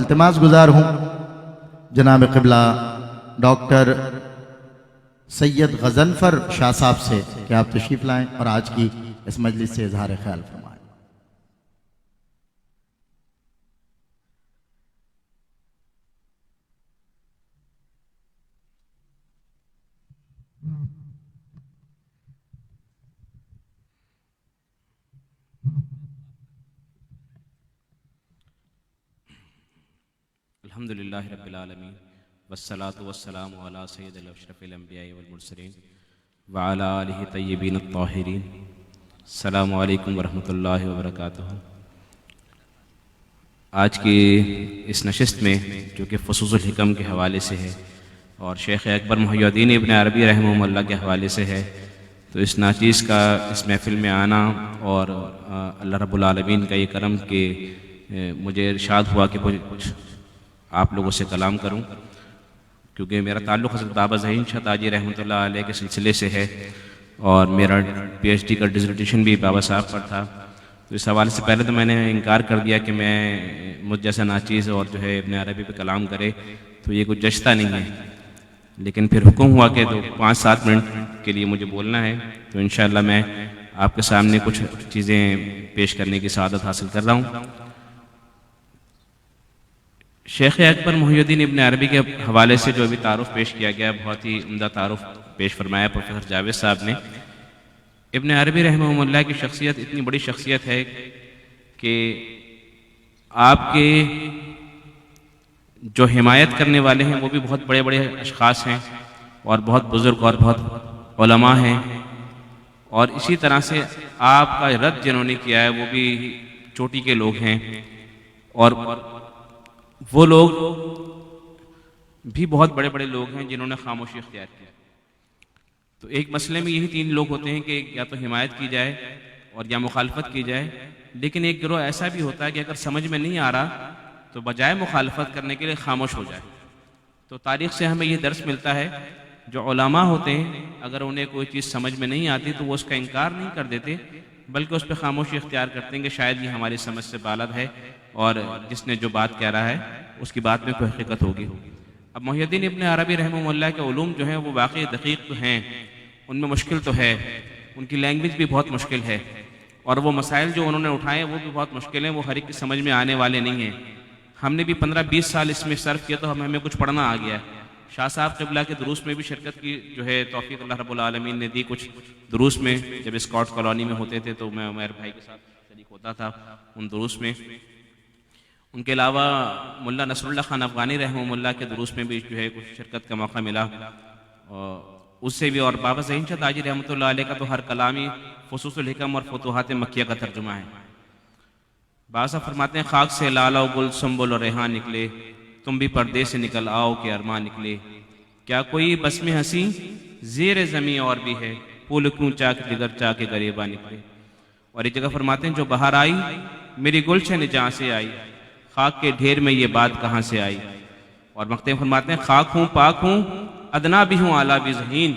التماس گزار ہوں جناب قبلہ ڈاکٹر سید غضنفر شاہ صاحب سے کہ آپ تشریف لائیں اور آج کی اس مجلس سے اظہار خیال فرمائیں۔ الحمدللہ رب العالمین والصلاة والسلام علی سید الاشرف الانبیاء والمرسلین وعلی آلہ طیبین الطاہرین۔ السلام علیکم ورحمۃ اللہ وبرکاتہ۔ آج کی اس نشست میں جو کہ فصوص الحکم کے حوالے سے ہے اور شیخ اکبر محی الدین ابن عربی رحمہ اللہ کے حوالے سے ہے، تو اس ناچیز کا اس محفل میں آنا اور اللہ رب العالمین کا یہ کرم کہ مجھے ارشاد ہوا کہ کچھ آپ لوگوں سے کلام کروں، کیونکہ میرا تعلق حضرت بابا ظہیر شاہ تاجی رحمۃ اللہ علیہ کے سلسلے سے ہے اور میرا پی ایچ ڈی کا ڈسرٹیشن بھی بابا صاحب پر تھا۔ تو اس حوالے سے پہلے تو میں نے انکار کر دیا کہ میں مجھ جیسا ناچیز اور جو ہے ابن عربی پہ کلام کرے تو یہ کچھ جچتا نہیں ہے، لیکن پھر حکم ہوا کہ تو 5-7 منٹ کے لیے مجھے بولنا ہے، تو انشاءاللہ میں آپ کے سامنے کچھ چیزیں پیش کرنے کی سعادت حاصل کر رہا ہوں۔ شیخ اکبر محی الدین ابن عربی کے حوالے سے جو ابھی تعارف پیش کیا گیا، بہت ہی عمدہ تعارف پیش فرمایا پروفیسر جاوید صاحب نے۔ ابن عربی رحمہ اللہ کی شخصیت اتنی بڑی شخصیت ہے کہ آپ کے جو حمایت کرنے والے ہیں وہ بھی بہت بڑے بڑے اشخاص ہیں اور بہت بزرگ اور بہت علماء ہیں، اور اسی طرح سے آپ کا رد جنہوں نے کیا ہے وہ بھی چوٹی کے لوگ ہیں، اور وہ لوگ بھی بہت بڑے بڑے لوگ ہیں جنہوں نے خاموشی اختیار کی۔ تو ایک مسئلے میں یہی 3 لوگ ہوتے ہیں کہ یا تو حمایت کی جائے اور یا مخالفت کی جائے، لیکن ایک گروہ ایسا بھی ہوتا ہے کہ اگر سمجھ میں نہیں آ رہا تو بجائے مخالفت کرنے کے لیے خاموش ہو جائے۔ تو تاریخ سے ہمیں یہ درس ملتا ہے، جو علماء ہوتے ہیں اگر انہیں کوئی چیز سمجھ میں نہیں آتی تو وہ اس کا انکار نہیں کر دیتے، بلکہ اس پہ خاموشی اختیار کرتے ہیں کہ شاید یہ ہماری سمجھ سے بالغ ہے اور جس نے جو بات کہہ رہا ہے اس کی بات میں کوئی حقیقت ہوگی۔ اب محی الدین ابن عربی رحمہ اللہ کے علوم جو ہیں وہ واقعی دقیق تو ہیں، ان میں مشکل تو ہے، ان کی لینگویج بھی بہت مشکل ہے، اور وہ مسائل جو انہوں نے اٹھائے وہ بھی بہت مشکل ہیں، وہ ہر ایک کی سمجھ میں آنے والے نہیں ہیں۔ ہم نے بھی 15-20 سال اس میں صرف کیا تو ہمیں کچھ پڑھنا آ گیا۔ شاہ صاحب قبلہ کے دروس میں بھی شرکت کی جو ہے توفیق اللہ رب العالمین نے دی، کچھ دروس میں جب اسکاٹ کالونی میں ہوتے تھے تو میں عمیر بھائی کے ساتھ شریک ہوتا تھا ان دروس میں۔ ان کے علاوہ ملا نصر اللہ خان افغانی رحمہ اللہ کے دروس میں بھی جو ہے کچھ شرکت کا موقع ملا، اس سے بھی، اور بابا ظہیر شاہ تاجی رحمۃ اللہ علیہ کا تو ہر کلامی فصوص الحکم اور فتوحات مکیہ کا ترجمہ ہے۔ بابا صاحب فرماتے ہیں خاک سے لالہ و گل سنبل اور ریحاں نکلے، تم بھی پردے سے نکل آؤ کہ ارماں نکلے، کیا کوئی بسم حسین زیر زمین اور بھی ہے، پھول کیوں چاک جگر چا کے غریباں نکلے۔ اور ایک جگہ فرماتے ہیں جو بہار آئی میری گلشن جہاں سے آئی، خاک کے ڈھیر میں یہ بات کہاں سے آئی۔ اور مقطع فرماتے ہیں خاک ہوں پاک ہوں ادنا بھی ہوں اعلیٰ بھی ذہین،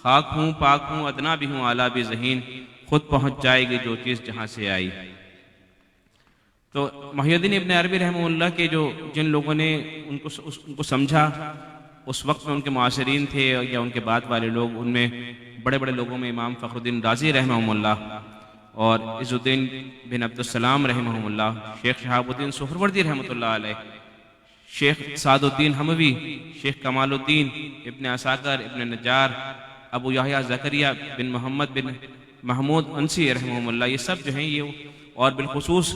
خاک ہوں پاک ہوں ادنا بھی ہوں اعلیٰ بھی ذہین، خود پہنچ جائے گی جو چیز جہاں سے آئی۔ تو محی الدین ابن عربی رحمہ اللہ کے جو جن لوگوں نے ان کو سمجھا اس وقت میں ان کے معاصرین تھے یا ان کے بعد والے لوگ، ان میں بڑے بڑے لوگوں میں امام فخر الدین رازی رحمہ اللہ اور عز الدین بن عبد السلام رحمہ اللہ، شیخ شہاب الدین سہروردی رحمۃ اللہ علیہ، شیخ سعد الدین حموی، شیخ کمال الدین ابن عساکر ابن نجار، ابو یحییٰ زکریہ بن محمد بن محمود انسی رحمہ اللہ، یہ سب جو ہیں یہ، اور بالخصوص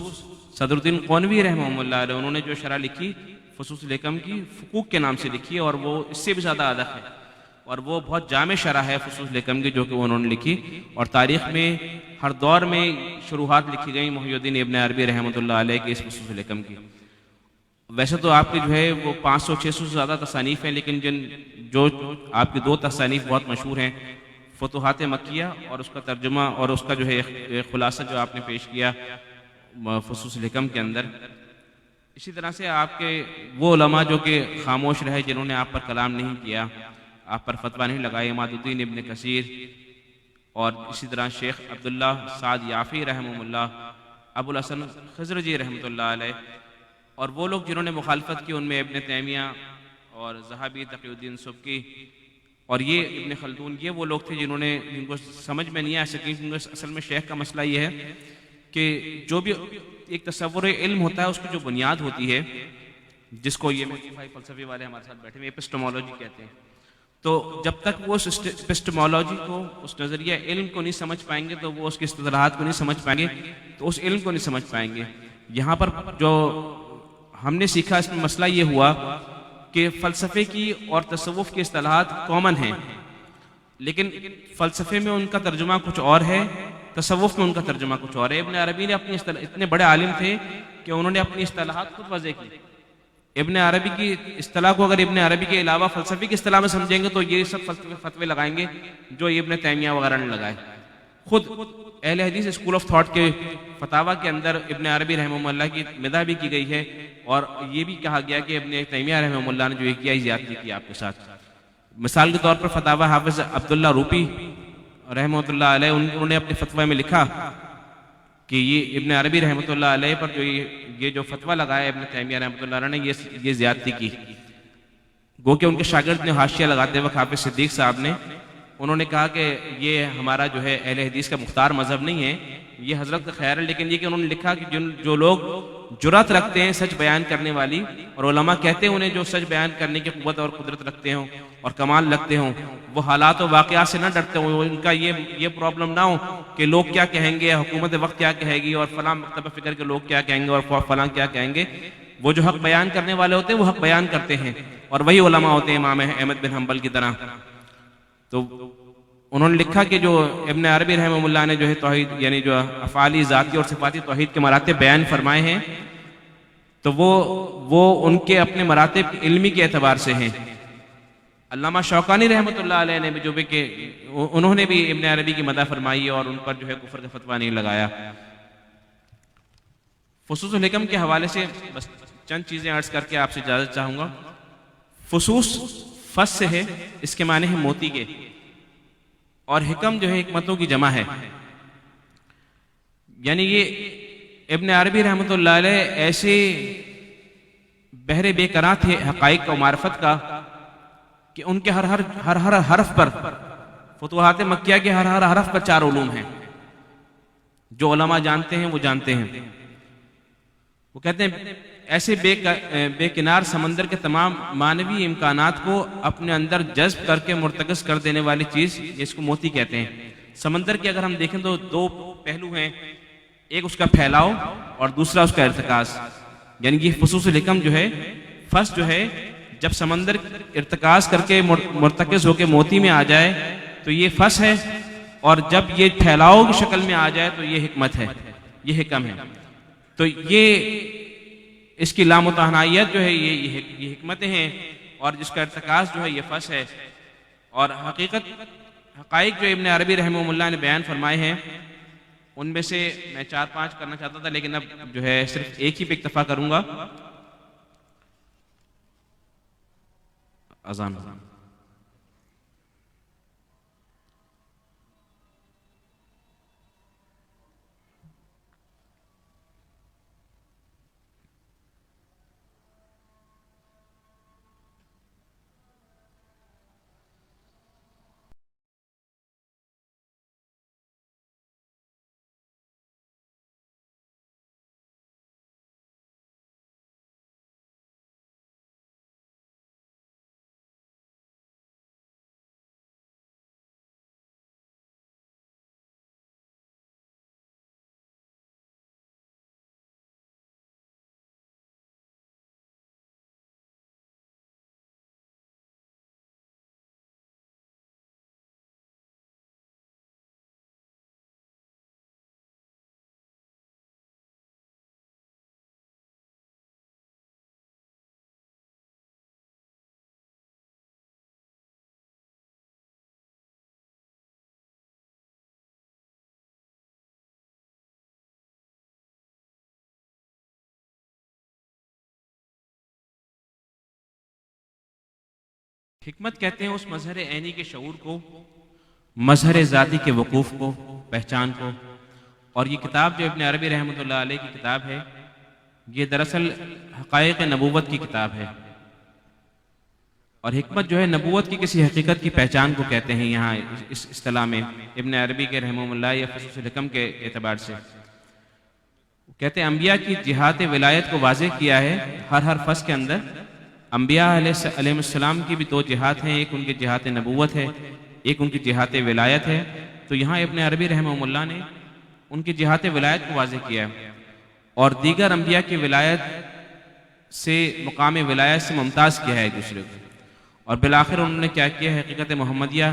صدر الدین قونوی رحمہ اللہ علیہ، انہوں نے جو شرح لکھی فصوص الحکم کی فقوق کے نام سے لکھی، اور وہ اس سے بھی زیادہ ادق ہے، اور وہ بہت جامع شرح ہے فصوص الحکم کی جو کہ انہوں نے لکھی، اور تاریخ میں ہر دور میں شروحات لکھی گئیں محی الدین ابن عربی رحمۃ اللہ علیہ کی اس فصوص الحکم کی۔ ویسے تو آپ کی جو ہے وہ 500-600 سے زیادہ تصانیف ہیں، لیکن جو آپ کی 2 تصانیف بہت مشہور ہیں، فتوحات مکیہ اور اس کا ترجمہ اور اس کا جو ہے خلاصہ جو آپ نے پیش کیا فصوص الحکم کے اندر۔ اسی طرح سے آپ کے وہ علماء جو کہ خاموش رہے، جنہوں نے آپ پر کلام نہیں کیا، آپ پر فتویٰ نہیں لگائے، عماد الدین ابن کثیر، اور اسی طرح شیخ عبداللہ سعد یافی رحمہ اللہ، ابو الحسن خضرجی رحمۃ اللہ علیہ، اور وہ لوگ جنہوں نے مخالفت کی ان میں ابن تیمیہ اور ذہبی، تقی الدین سبکی اور یہ ابن خلدون، یہ وہ لوگ تھے جن کو سمجھ میں نہیں آ سکی، کیونکہ اصل میں شیخ کا مسئلہ یہ ہے کہ جو بھی ایک تصور علم ہوتا ہے اس کی جو بنیاد ہوتی ہے، جس کو یہ فلسفے والے ہمارے ساتھ بیٹھے ہوئے ایپسٹمولوجی کہتے ہیں، تو جب تک وہ اس ایپسٹمولوجی کو، اس نظریہ علم کو نہیں سمجھ پائیں گے تو وہ اس کی اصطلاحات کو نہیں سمجھ پائیں گے، تو اس علم کو نہیں سمجھ پائیں گے۔ یہاں پر جو ہم نے سیکھا اس میں مسئلہ یہ ہوا کہ فلسفے کی اور تصوف کی اصطلاحات کامن ہیں، لیکن فلسفے میں ان کا ترجمہ کچھ اور ہے، تصوف میں ان کا ترجمہ کچھ اور ہے۔ ابن عربی نے اپنی اتنے بڑے عالم تھے کہ انہوں نے اپنی اصطلاحات خود وضع کی۔ ابن عربی کی اصطلاح کو اگر ابن عربی کے علاوہ فلسفی کی اصطلاح میں سمجھیں گے تو یہ سب فتوے لگائیں گے جو ابن تیمیہ وغیرہ نے لگائے۔ خود اہل حدیث اسکول آف تھاٹ کے فتاویٰ کے اندر ابن عربی رحمہ اللہ کی مدح بھی کی گئی ہے، اور یہ بھی کہا گیا کہ ابن تیمیہ رحمہ اللہ نے جو یہ کیا ہی زیادتی کی آپ کے ساتھ۔ مثال کے طور پر فتاویٰ حافظ عبداللہ روپی رحمۃ اللہ علیہ، انہوں نے اپنے فتوے میں لکھا کہ یہ ابن عربی رحمۃ اللہ علیہ پر جو یہ جو فتویٰ لگایا ابن تیمیہ رحمۃ اللہ علیہ نے، یہ زیادتی کی۔ گو کہ ان کے شاگرد نے حاشیہ لگاتے وقت حافظ صدیق صاحب نے، انہوں نے کہا کہ یہ ہمارا جو ہے اہل حدیث کا مختار مذہب نہیں ہے، یہ حضرت کا خیر ہے، لیکن یہ کہ انہوں نے لکھا کہ جو لوگ جرات رکھتے ہیں سچ بیان کرنے والی، اور علماء کہتے ہیں انہیں جو سچ بیان کرنے کی قوت اور قدرت رکھتے ہوں اور کمال رکھتے ہوں، وہ حالات و واقعات سے نہ ڈرتے ہوں، ان کا یہ پرابلم نہ ہو کہ لوگ کیا کہیں گے، حکومت وقت کیا کہے گی، اور فلاں مکتبہ فکر کے لوگ کیا کہیں گے اور فلاں کیا کہیں گے۔ وہ جو حق بیان کرنے والے ہوتے ہیں وہ حق بیان کرتے ہیں، اور وہی علماء ہوتے ہیں امام احمد بن حنبل کی طرح۔ تو انہوں نے لکھا کہ جو ابن عربی رحمہ اللہ نے جو ہے توحید، یعنی جو افعالی، ذاتی اور صفاتی توحید کے مراتب بیان فرمائے ہیں، تو وہ ان کے اپنے مراتب علمی کے اعتبار سے ہیں۔ علامہ شوکانی رحمۃ اللہ علیہ نے بھی جو کہ انہوں نے بھی ابن عربی کی مدح فرمائی اور ان پر جو ہے کفر کا فتویٰ نہیں لگایا۔ فصوص الحکم کے حوالے سے بس چند چیزیں عرض کر کے آپ سے اجازت چاہوں گا۔ فصوص فص سے ہے، اس کے معنی ہے موتی کے، اور حکم جو ہے حکمتوں کی جمع ہے، یعنی یہ ابن عربی رحمۃ اللہ علیہ ایسے بحر بے کناں تھے حقائق و معرفت کا کہ ان کے ہر حرف پر، فتوحات مکیہ کے ہر حرف پر 4 علوم ہیں جو علماء جانتے ہیں، وہ جانتے ہیں۔ وہ کہتے ہیں ایسے بے کنار سمندر کے تمام معنوی امکانات کو اپنے اندر جذب کر کے مرتکز کر دینے والی چیز، اس کو موتی کہتے ہیں۔ سمندر کے اگر ہم دیکھیں تو 2 پہلو ہیں، ایک اس کا پھیلاؤ اور دوسرا اس کا ارتکاز، یعنی یہ فصوص الحکم جو ہے، فص جو ہے جب سمندر ارتکاز کر کے مرتکز ہو کے موتی میں آ جائے تو یہ فص ہے، اور جب یہ پھیلاؤ کی شکل میں آ جائے تو یہ حکمت ہے، یہ حکم ہے۔ تو یہ اس کی لامتناہیت جو ہے یہ حکمتیں ہیں، اور جس کا ارتکاز جو ہے یہ فص ہے۔ اور حقائق جو ابن عربی رحمہ اللہ نے بیان فرمائے ہیں، ان میں سے میں 4-5 کرنا چاہتا تھا، لیکن اب جو ہے صرف ایک ہی پہ اکتفا کروں گا۔ اذان حکمت کہتے ہیں اس مظہر عینی کے شعور کو، مظہر ذاتی کے وقوف کو، پہچان کو۔ اور یہ کتاب جو ابن عربی رحمۃ اللہ علیہ کی کتاب ہے، یہ دراصل حقائق نبوت کی کتاب ہے، اور حکمت جو ہے نبوت کی کسی حقیقت کی پہچان کو کہتے ہیں یہاں اس اصطلاح میں ابن عربی کے رحمہ اللہ یا فصوص الحکم کے اعتبار سے کہتے ہیں انبیاء کی جہات ولایت کو واضح کیا ہے ہر فصل کے اندر۔ انبیاء علیہ السلام کی بھی دو جہات ہیں، ایک ان کی جہات نبوت ہے، ایک ان کی جہات ولایت ہے۔ تو یہاں ابن عربی رحمہ اللہ نے ان کی جہات ولایت کو واضح کیا ہے، اور دیگر انبیاء کی ولایت سے مقام ولایت سے ممتاز کیا ہے ایک دوسرے کو، اور بالآخر انہوں نے کیا کیا ہے، حقیقت محمدیہ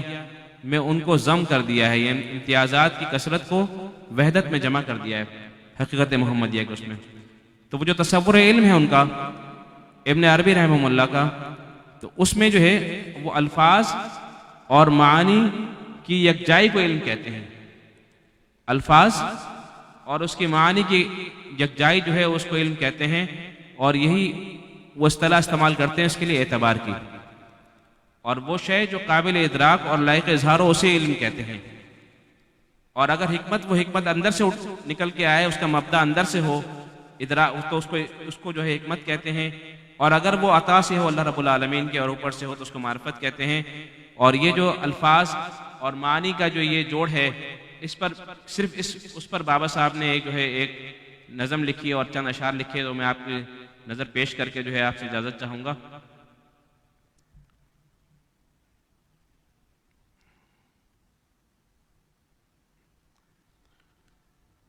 میں ان کو ضم کر دیا ہے، یعنی امتیازات کی کثرت کو وحدت میں جمع کر دیا ہے حقیقت محمدیہ کے اس میں۔ تو وہ جو تصور علم ہے ان کا ابن عربی رحمہ اللہ کا، تو اس میں جو ہے وہ الفاظ اور معانی کی یکجائی کو علم کہتے ہیں۔ الفاظ اور اس کی معانی کی یکجائی جو ہے اس کو علم کہتے ہیں، اور یہی وہ اصطلاح استعمال کرتے ہیں اس کے لیے اعتبار کی، اور وہ شے جو قابل ادراک اور لائق اظہار ہو اسے علم کہتے ہیں۔ اور اگر وہ حکمت اندر سے نکل کے آئے، اس کا مبدا اندر سے ہو ادراک، تو اس کو جو ہے حکمت کہتے ہیں، اور اگر وہ عطا سے ہو اللہ رب العالمین کے اور اوپر سے ہو تو اس کو معرفت کہتے ہیں۔ اور یہ جو الفاظ اور معنی کا جو یہ جوڑ ہے، اس پر صرف اس پر بابا صاحب نے جو ہے ایک نظم لکھی اور چند اشعار لکھے، تو میں آپ کی نظر پیش کر کے جو ہے آپ سے اجازت چاہوں گا۔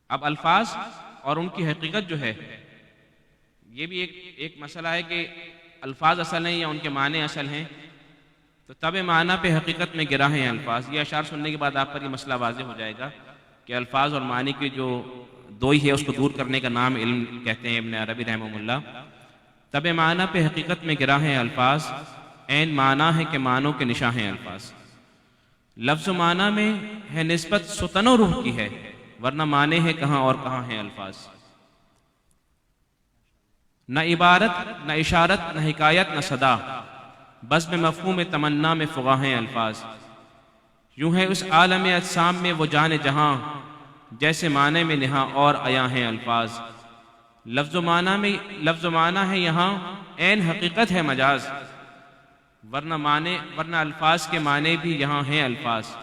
اب الفاظ اور ان کی حقیقت جو ہے، یہ بھی ایک مسئلہ ہے کہ الفاظ اصل ہیں یا ان کے معنی اصل ہیں۔ تو طب معنی پہ حقیقت میں گرا ہیں الفاظ۔ یہ اشعار سننے کے بعد آپ پر یہ مسئلہ واضح ہو جائے گا کہ الفاظ اور معنی کی جو دوئی ہے اس کو دور کرنے کا نام علم کہتے ہیں ابن عربی رحمہ اللہ۔ طب معنی پہ حقیقت میں گرا ہیں الفاظ، عین معنی ہے کہ معنوں کے نشاں ہیں الفاظ۔ لفظ و معنی میں ہے نسبت ستن و روح کی ہے، ورنہ معنی ہے کہاں اور کہاں ہیں الفاظ۔ نہ عبارت نہ اشارت نہ حکایت نہ صدا، بس میں مفہوم تمنا میں فغاں ہیں الفاظ۔ یوں ہے اس عالم اجسام میں وہ جان جہاں، جیسے معنی میں نہاں اور عیاں ہیں الفاظ۔ لفظ و معنی ہے یہاں، عین حقیقت ہے مجاز، ورنہ الفاظ کے معنی بھی یہاں ہیں الفاظ۔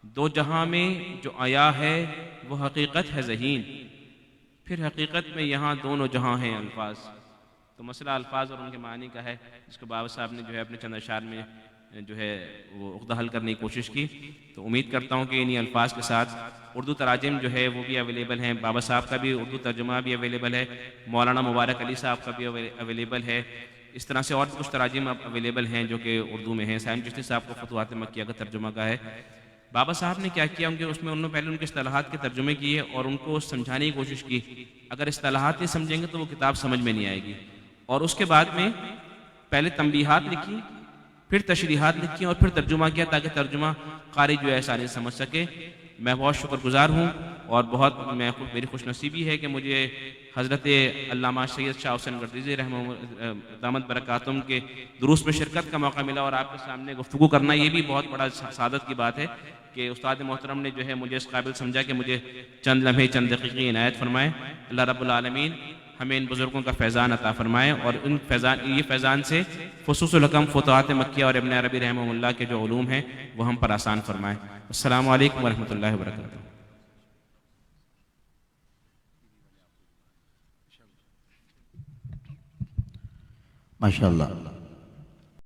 دو جہاں میں جو عیا ہے وہ حقیقت ہے ذہین، پھر حقیقت میں یہاں دونوں جہاں ہیں الفاظ۔ تو مسئلہ الفاظ اور ان کے معنی کا ہے، جس کو بابا صاحب نے جو ہے اپنے چند اشعار میں جو ہے وہ عقدہ حل کرنے کی کوشش کی۔ تو امید کرتا ہوں کہ انہی الفاظ کے ساتھ اردو تراجم جو ہے وہ بھی اویلیبل ہیں، بابا صاحب کا بھی اردو ترجمہ بھی اویلیبل ہے، مولانا مبارک علی صاحب کا بھی اویلیبل ہے، اس طرح سے اور کچھ تراجم اویلیبل ہیں جو کہ اردو میں ہیں۔ سائن چشتی صاحب کو فتوحات مکیہ کا ترجمہ کا ہے۔ بابا صاحب نے کیا کیا، اس میں انہوں نے پہلے ان کے اصطلاحات کے ترجمے کیے اور ان کو سمجھانے کی کوشش کی۔ اگر اصطلاحات نہیں سمجھیں گے تو وہ کتاب سمجھ میں نہیں آئے گی، اور اس کے بعد میں پہلے تنبیہات لکھی، پھر تشریحات لکھی اور پھر ترجمہ کیا، تاکہ ترجمہ قاری جو ہے آسانی سے سمجھ سکے۔ میں بہت شکر گزار ہوں، اور میری خوش نصیبی ہے کہ مجھے حضرت علامہ سید شاہ حسین گردیزی رحمہ دامت برکاتہم کے دروس میں شرکت کا موقع ملا، اور آپ کے سامنے گفتگو کرنا یہ بھی بہت بڑا سعادت کی بات ہے کہ استاد محترم نے جو ہے مجھے اس قابل سمجھا کہ مجھے چند لمحے چند دقیقے عنایت فرمائے۔ اللہ رب العالمین ہمیں ان بزرگوں کا فیضان عطا فرمائے، اور یہ فیضان سے فصوص الحکم، فتوحات مکیہ اور ابن عربی رحمہ اللہ کے جو علوم ہیں وہ ہم پر آسان فرمائے۔ السلام علیکم ورحمۃ اللہ وبرکاتہ۔ ماشاءاللہ۔